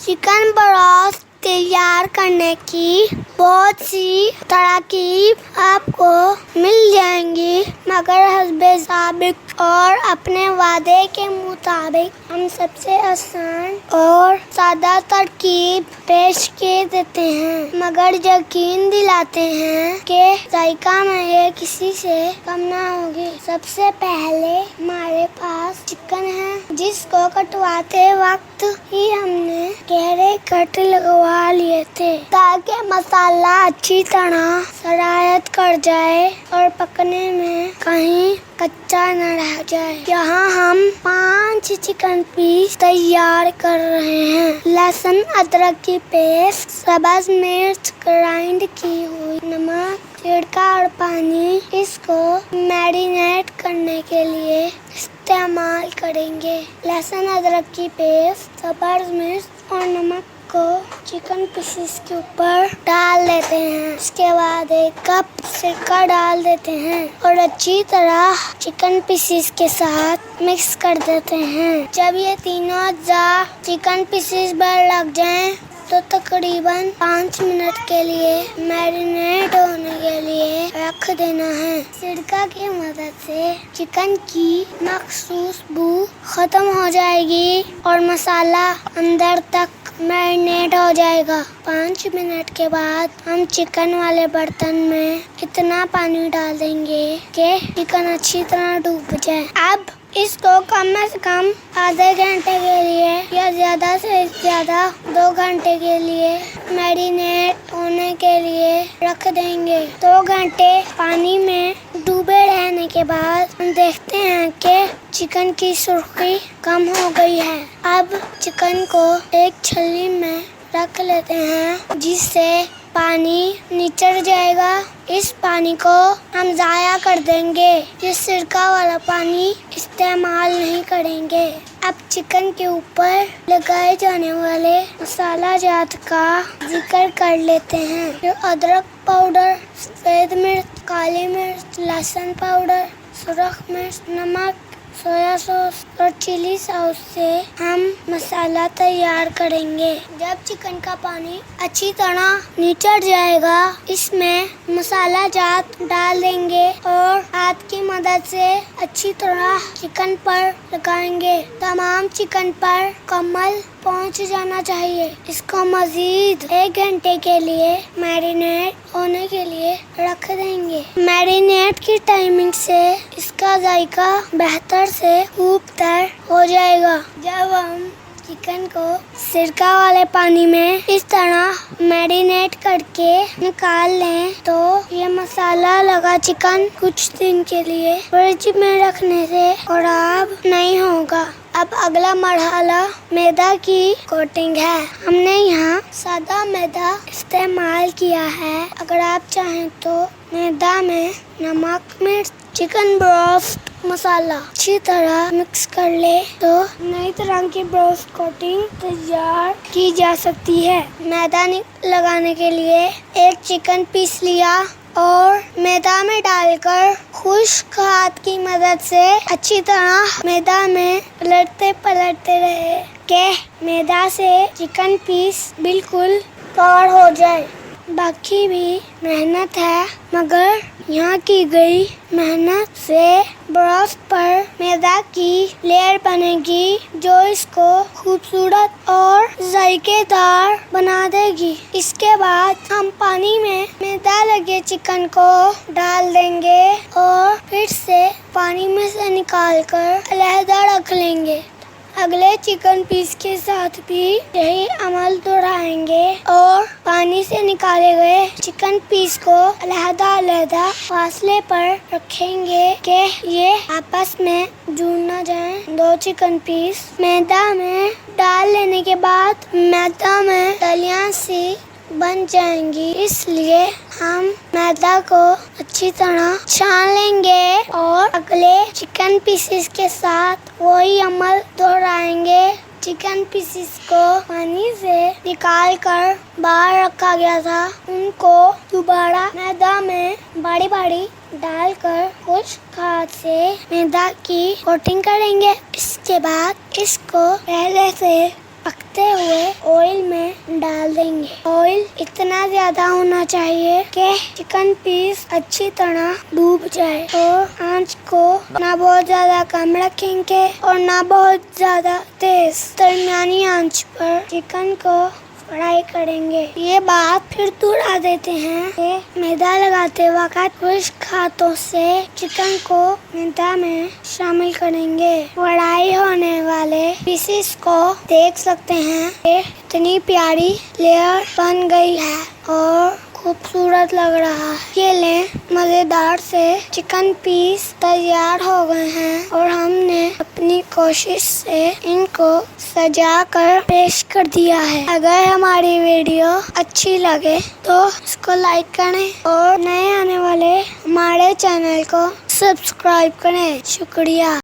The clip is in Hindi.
चिकन ब्रोस्ट तैयार करने की बहुत सी तरकीब आपको मिल जाएंगी, मगर हस्बे साबिक और अपने वादे के मुताबिक हम सबसे आसान और सादा तरकीब पेश कर देते हैं, मगर यकीन दिलाते हैं कि जायका में ये किसी से कम ना होगी। सबसे पहले हमारे पास चिकन है, जिसको कटवाते वक्त ही हमने गहरे कट लगवा लिए थे ताकि मसाला अच्छी तरह सरायत कर जाए और पकने में कहीं कच्चा न रह जाए। यहाँ हम 5 चिकन पीस तैयार कर रहे हैं। लहसुन अदरक की पेस्ट, सब्ज मिर्च ग्राइंड की हुई, नमक, सिरका और पानी इसको मैरिनेट करने के लिए इस्तेमाल करेंगे। लहसुन अदरक की पेस्ट, सब्ज मिर्च और नमक को चिकन पीसेस के ऊपर डाल देते हैं। इसके बाद 1 कप सिरका डाल देते हैं और अच्छी तरह चिकन पीसेस के साथ मिक्स कर देते हैं। जब ये तीनों अज्जा चिकन पीसेस पर लग जाएं, तो तकरीबन 5 मिनट के लिए मैरिनेट होने के लिए रख देना है। सिरका की मदद से चिकन की मखसूस बू खत्म हो जाएगी और मसाला अंदर तक मैरिनेट हो जाएगा। 5 मिनट के बाद हम चिकन वाले बर्तन में इतना पानी डाल देंगे कि चिकन अच्छी तरह डूब जाए। अब इसको कम से कम आधे घंटे के लिए या ज़्यादा से ज़्यादा 2 घंटे के लिए मैरिनेट होने के लिए रख देंगे। 2 घंटे पानी में डूबे रहने के बाद हम देखते हैं कि चिकन की सुर्खी कम हो गई है। अब चिकन को एक छलनी में रख लेते हैं, जिससे पानी निचर जाएगा। इस पानी को हम ज़ाया कर देंगे। ये सिरका वाला पानी इस्तेमाल नहीं करेंगे। अब चिकन के ऊपर लगाए जाने वाले मसाला जात का जिक्र कर लेते हैं। जो अदरक पाउडर, सफ़ेद मिर्च, काली मिर्च, लहसुन पाउडर, सुरख मिर्च, नमक, सोया सॉस और चिली सॉस से हम मसाला तैयार करेंगे। जब चिकन का पानी अच्छी तरह निचर जाएगा, इसमें मसाला जात डाल देंगे और हाथ की मदद से अच्छी तरह चिकन पर लगाएंगे। तमाम चिकन पर कमल पहुंच जाना चाहिए। इसको मजीद 1 घंटे के लिए मैरिनेट होने के लिए रख देंगे। मैरिनेट की टाइमिंग से इसका जायका बेहतर से खूब तर हो जाएगा। जब हम चिकन को सिरका वाले पानी में इस तरह मैरिनेट करके निकाल लें, तो ये मसाला लगा चिकन कुछ दिन के लिए फ्रिज में रखने से खराब नहीं होगा। अब अगला मरहला मैदा की कोटिंग है। हमने यहाँ सादा मैदा इस्तेमाल किया है। अगर आप चाहें तो मैदा में नमक, मिर्च, चिकन ब्रोस्ट मसाला अच्छी तरह मिक्स कर ले तो नई तरह की ब्रोस्ट कोटिंग तैयार की जा सकती है। मैदा लगाने के लिए एक चिकन पीस लिया और मैदा में डालकर खुश्क हाथ की मदद से अच्छी तरह मैदा में पलटते रहे कि मैदा से चिकन पीस बिल्कुल कवर हो जाए। बाकी भी मेहनत है, मगर यहाँ की गई मेहनत से ब्रोस्ट पर मैदा की लेयर बनेगी, जो इसको खूबसूरत और जायकेदार बना देगी। इसके बाद हम पानी में मैदा लगे चिकन को डाल देंगे और फिर से पानी में से निकालकर अलहदा रख लेंगे। अगले चिकन पीस के साथ भी यही अमल दोहराएंगे और पानी से निकाले गए चिकन पीस को अलहदा फासले पर रखेंगे कि ये आपस में जुड़ न जाएं। 2 चिकन पीस मैदा में डाल लेने के बाद मैदा में दलियां सी बन जाएंगी, इसलिए हम मैदा को अच्छी तरह छान लेंगे और अगले चिकन पीसेस के साथ वही अमल दोहराएंगे। चिकन पीसेस को पानी से निकाल कर बाहर रखा गया था, उनको दोबारा मैदा में बारी डालकर कुछ हाथ से मैदा की कोटिंग करेंगे। इसके बाद इसको पहले से पकते हुए ऑयल में डाल देंगे। ऑयल इतना ज्यादा होना चाहिए कि चिकन पीस अच्छी तरह डूब जाए और आंच को ना बहुत ज्यादा कम रखेंगे और ना बहुत ज्यादा तेज, दरमियानी आंच पर चिकन को फ्राई करेंगे। ये बात फिर दोहरा देते हैं कि मैदा लगाते वक्त खुश्क हाथों से चिकन को मैदा में शामिल करेंगे। फ्राई होने वाले पीसेस को देख सकते हैं कि इतनी प्यारी लेयर बन गई है और खूबसूरत लग रहा है। ये लें, मजेदार से चिकन पीस तैयार हो गए हैं और हमने अपनी कोशिश से इनको सजा कर पेश कर दिया है। अगर हमारी वीडियो अच्छी लगे तो इसको लाइक करें और नए आने वाले हमारे चैनल को सब्सक्राइब करें। शुक्रिया।